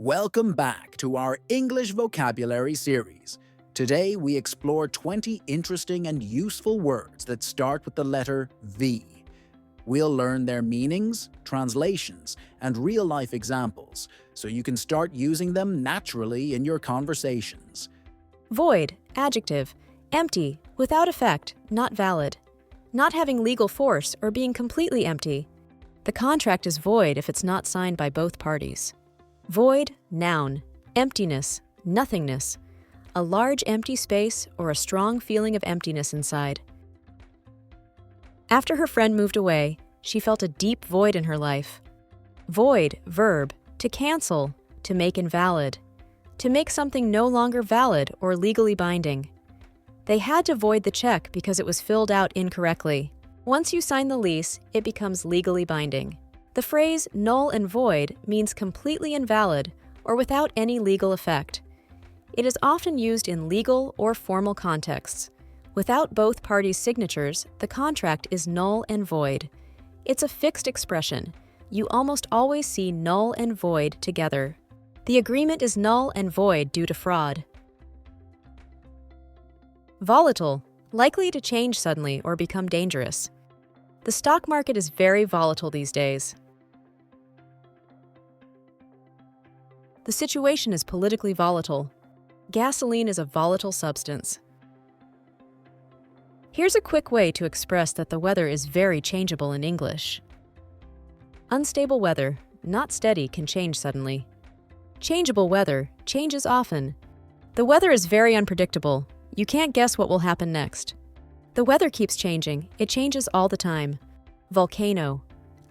Welcome back to our English vocabulary series. Today we explore 20 interesting and useful words that start with the letter V. We'll learn their meanings, translations, and real-life examples, so you can start using them naturally in your conversations. Void, adjective, empty, without effect, not valid. Not having legal force or being completely empty. The contract is void if it's not signed by both parties. Void, noun, emptiness, nothingness. A large empty space or a strong feeling of emptiness inside. After her friend moved away, she felt a deep void in her life. Void, verb, to cancel, to make invalid. To make something no longer valid or legally binding. They had to void the check because it was filled out incorrectly. Once you sign the lease, it becomes legally binding. The phrase null and void means completely invalid or without any legal effect. It is often used in legal or formal contexts. Without both parties' signatures, the contract is null and void. It's a fixed expression. You almost always see null and void together. The agreement is null and void due to fraud. Volatile, likely to change suddenly or become dangerous. The stock market is very volatile these days. The situation is politically volatile. Gasoline is a volatile substance. Here's a quick way to express that the weather is very changeable in English. Unstable weather, not steady, can change suddenly. Changeable weather changes often. The weather is very unpredictable. You can't guess what will happen next. The weather keeps changing. It changes all the time. Volcano,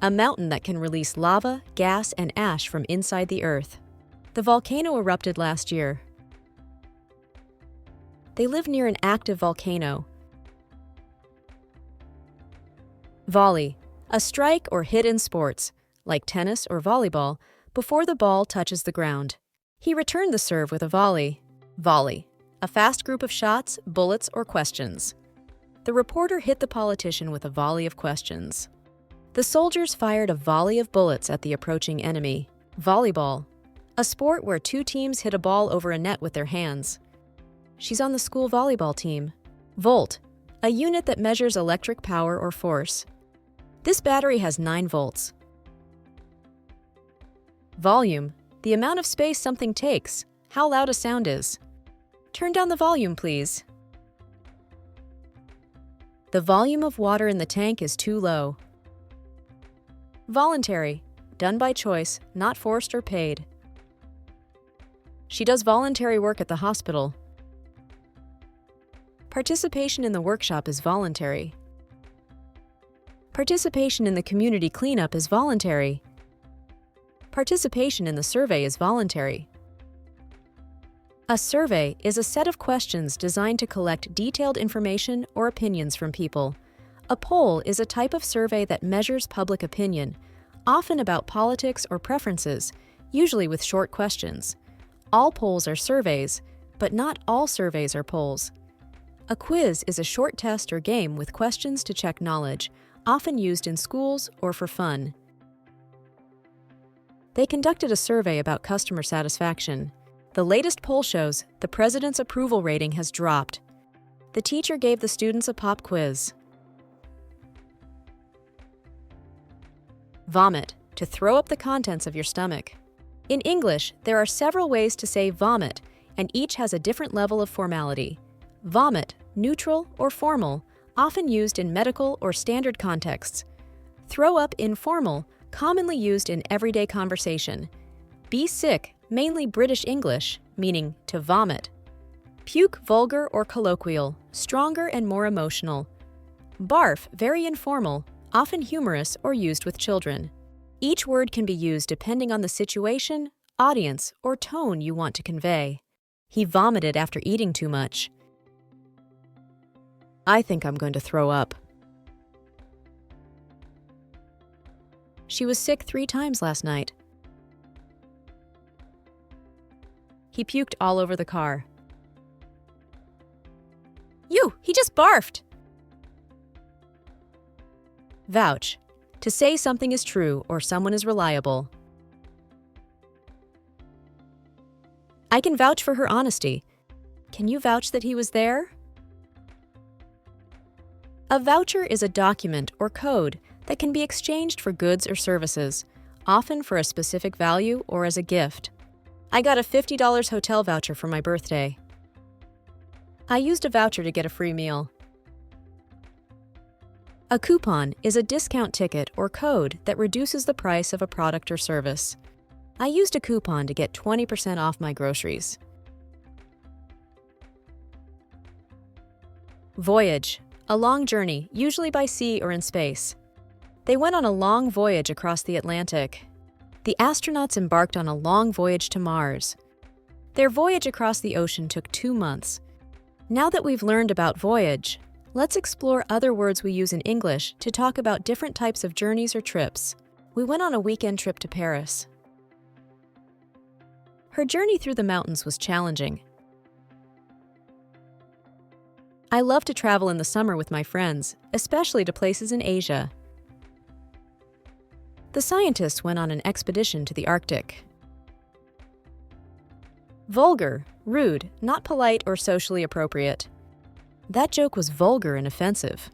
a mountain that can release lava, gas, and ash from inside the earth. The volcano erupted last year. They live near an active volcano. Volley, a strike or hit in sports, like tennis or volleyball, before the ball touches the ground. He returned the serve with a volley. Volley, a fast group of shots, bullets, or questions. The reporter hit the politician with a volley of questions. The soldiers fired a volley of bullets at the approaching enemy. Volleyball, a sport where two teams hit a ball over a net with their hands. She's on the school volleyball team. Volt, a unit that measures electric power or force. This battery has 9 volts. Volume, the amount of space something takes, how loud a sound is. Turn down the volume, please. The volume of water in the tank is too low. Voluntary, done by choice, not forced or paid. She does voluntary work at the hospital. Participation in the workshop is voluntary. Participation in the community cleanup is voluntary. Participation in the survey is voluntary. A survey is a set of questions designed to collect detailed information or opinions from people. A poll is a type of survey that measures public opinion, often about politics or preferences, usually with short questions. All polls are surveys, but not all surveys are polls. A quiz is a short test or game with questions to check knowledge, often used in schools or for fun. They conducted a survey about customer satisfaction. The latest poll shows the president's approval rating has dropped. The teacher gave the students a pop quiz. Vomit, to throw up the contents of your stomach. In English, there are several ways to say vomit, and each has a different level of formality. Vomit, neutral or formal, often used in medical or standard contexts. Throw up, informal, commonly used in everyday conversation. Be sick, mainly British English, meaning to vomit. Puke, vulgar or colloquial, stronger and more emotional. Barf, very informal, often humorous or used with children. Each word can be used depending on the situation, audience, or tone you want to convey. He vomited after eating too much. I think I'm going to throw up. She was sick 3 times last night. He puked all over the car. He just barfed! Vouch, to say something is true or someone is reliable. I can vouch for her honesty. Can you vouch that he was there? A voucher is a document or code that can be exchanged for goods or services, often for a specific value or as a gift. I got a $50 hotel voucher for my birthday. I used a voucher to get a free meal. A coupon is a discount ticket or code that reduces the price of a product or service. I used a coupon to get 20% off my groceries. Voyage, a long journey, usually by sea or in space. They went on a long voyage across the Atlantic. The astronauts embarked on a long voyage to Mars. Their voyage across the ocean took 2 months. Now that we've learned about voyage, let's explore other words we use in English to talk about different types of journeys or trips. We went on a weekend trip to Paris. Her journey through the mountains was challenging. I love to travel in the summer with my friends, especially to places in Asia. The scientists went on an expedition to the Arctic. Vulgar, rude, not polite or socially appropriate. That joke was vulgar and offensive.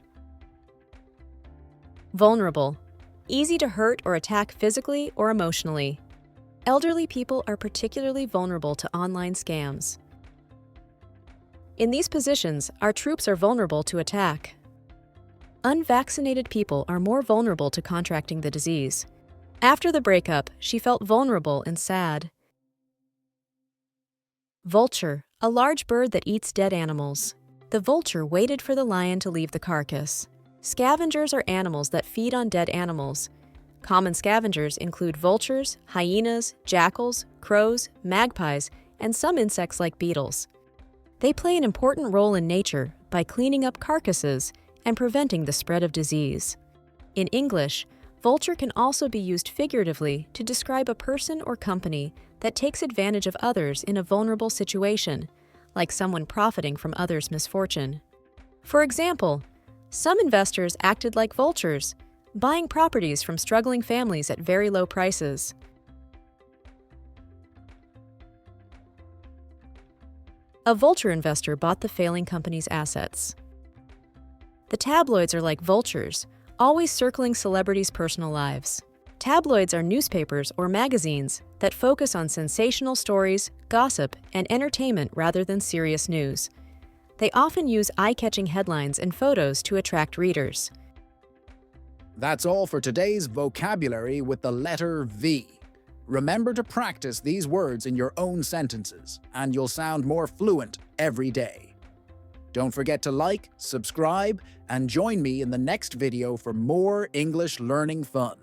Vulnerable, easy to hurt or attack physically or emotionally. Elderly people are particularly vulnerable to online scams. In these positions, our troops are vulnerable to attack. Unvaccinated people are more vulnerable to contracting the disease. After the breakup, she felt vulnerable and sad. Vulture, a large bird that eats dead animals. The vulture waited for the lion to leave the carcass. Scavengers are animals that feed on dead animals. Common scavengers include vultures, hyenas, jackals, crows, magpies, and some insects like beetles. They play an important role in nature by cleaning up carcasses and preventing the spread of disease. In English, vulture can also be used figuratively to describe a person or company that takes advantage of others in a vulnerable situation, like someone profiting from others' misfortune. For example, some investors acted like vultures, buying properties from struggling families at very low prices. A vulture investor bought the failing company's assets. The tabloids are like vultures, always circling celebrities' personal lives. Tabloids are newspapers or magazines that focus on sensational stories, gossip, and entertainment rather than serious news. They often use eye-catching headlines and photos to attract readers. That's all for today's vocabulary with the letter V. Remember to practice these words in your own sentences, and you'll sound more fluent every day. Don't forget to like, subscribe, and join me in the next video for more English learning fun.